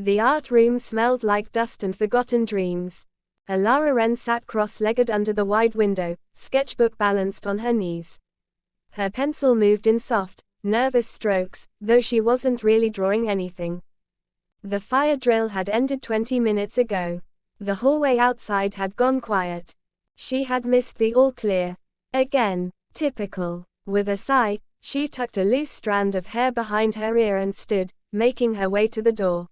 The art room smelled like dust and forgotten dreams. Alara Wren sat cross-legged under the wide window, sketchbook balanced on her knees. Her pencil moved in soft, nervous strokes, though she wasn't really drawing anything. The fire drill had ended 20 minutes ago. The hallway outside had gone quiet. She had missed the all clear. Again. Typical. With a sigh, she tucked a loose strand of hair behind her ear and stood, making her way to the door.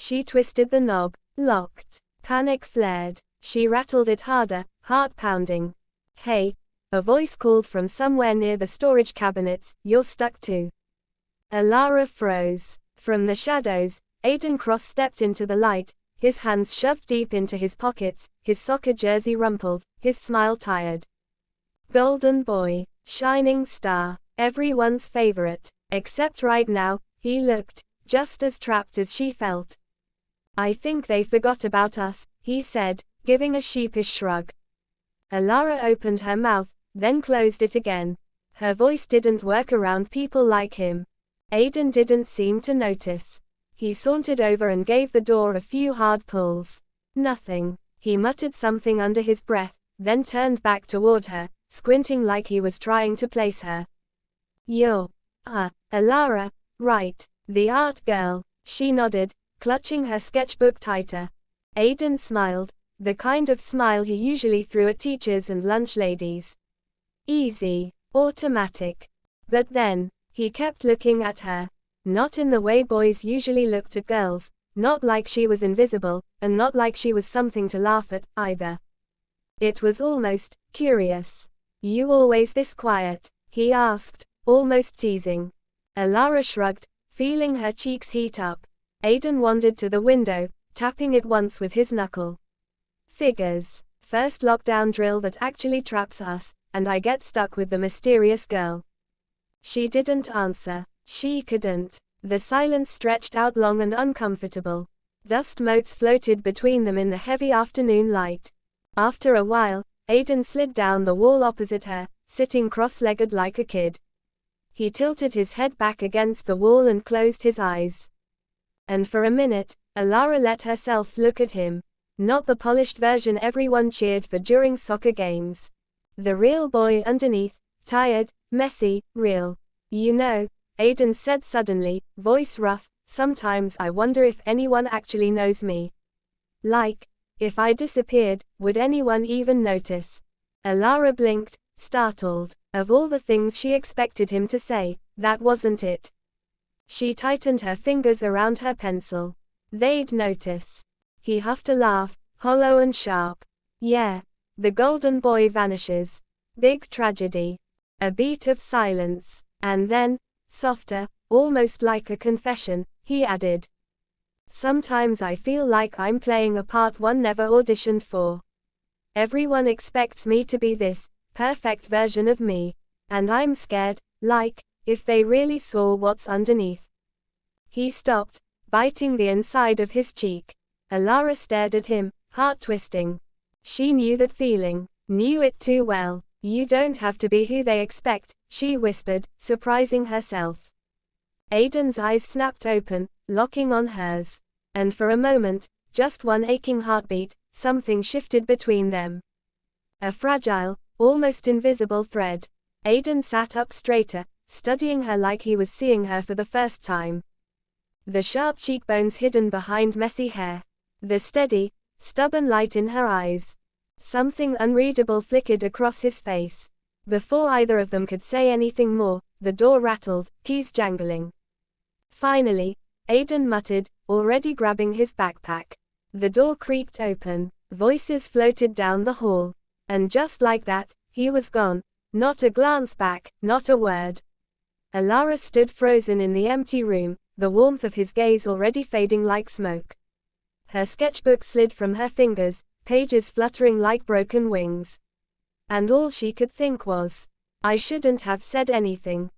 She twisted the knob. Locked. Panic flared. She rattled it harder, heart pounding. "Hey," a voice called from somewhere near the storage cabinets, "you're stuck too." Alara froze. From the shadows, Aiden cross-stepped into the light, his hands shoved deep into his pockets, his soccer jersey rumpled, his smile tired. Golden boy. Shining star. Everyone's favorite. Except right now, he looked just as trapped as she felt. "I think they forgot about us," he said, giving a sheepish shrug. Alara opened her mouth, then closed it again. Her voice didn't work around people like him. Aiden didn't seem to notice. He sauntered over and gave the door a few hard pulls. Nothing. He muttered something under his breath, then turned back toward her, squinting like he was trying to place her. "You're, Alara, right, the art girl." She nodded, clutching her sketchbook tighter. Aiden smiled, the kind of smile he usually threw at teachers and lunch ladies. Easy, automatic. But then, he kept looking at her. Not in the way boys usually looked at girls, not like she was invisible, and not like she was something to laugh at, either. It was almost curious. "You always this quiet?" he asked, almost teasing. Alara shrugged, feeling her cheeks heat up. Aiden wandered to the window, tapping it once with his knuckle. "Figures. First lockdown drill that actually traps us, and I get stuck with the mysterious girl." She didn't answer. She couldn't. The silence stretched out long and uncomfortable. Dust motes floated between them in the heavy afternoon light. After a while, Aiden slid down the wall opposite her, sitting cross-legged like a kid. He tilted his head back against the wall and closed his eyes. And for a minute, Alara let herself look at him. Not the polished version everyone cheered for during soccer games. The real boy underneath, tired, messy, real. "You know," Aiden said suddenly, voice rough, "sometimes I wonder if anyone actually knows me. Like, if I disappeared, would anyone even notice?" Alara blinked, startled. Of all the things she expected him to say, that wasn't it. She tightened her fingers around her pencil. "They'd notice." He huffed a laugh, hollow and sharp. "Yeah." The golden boy vanishes. Big tragedy. A beat of silence. And then, softer, almost like a confession, he added, "Sometimes I feel like I'm playing a part one never auditioned for. Everyone expects me to be this perfect version of me. And I'm scared, like, if they really saw what's underneath." He stopped, biting the inside of his cheek. Alara stared at him, heart twisting. She knew that feeling, knew it too well. "You don't have to be who they expect," she whispered, surprising herself. Aiden's eyes snapped open, locking on hers. And for a moment, just one aching heartbeat, something shifted between them. A fragile, almost invisible thread. Aiden sat up straighter, studying her like he was seeing her for the first time. The sharp cheekbones hidden behind messy hair. The steady, stubborn light in her eyes. Something unreadable flickered across his face. Before either of them could say anything more, the door rattled, keys jangling. Finally, Aiden muttered, already grabbing his backpack. The door creaked open. Voices floated down the hall. And just like that, he was gone. Not a glance back, not a word. Alara stood frozen in the empty room, the warmth of his gaze already fading like smoke. Her sketchbook slid from her fingers, pages fluttering like broken wings. And all she could think was, "I shouldn't have said anything."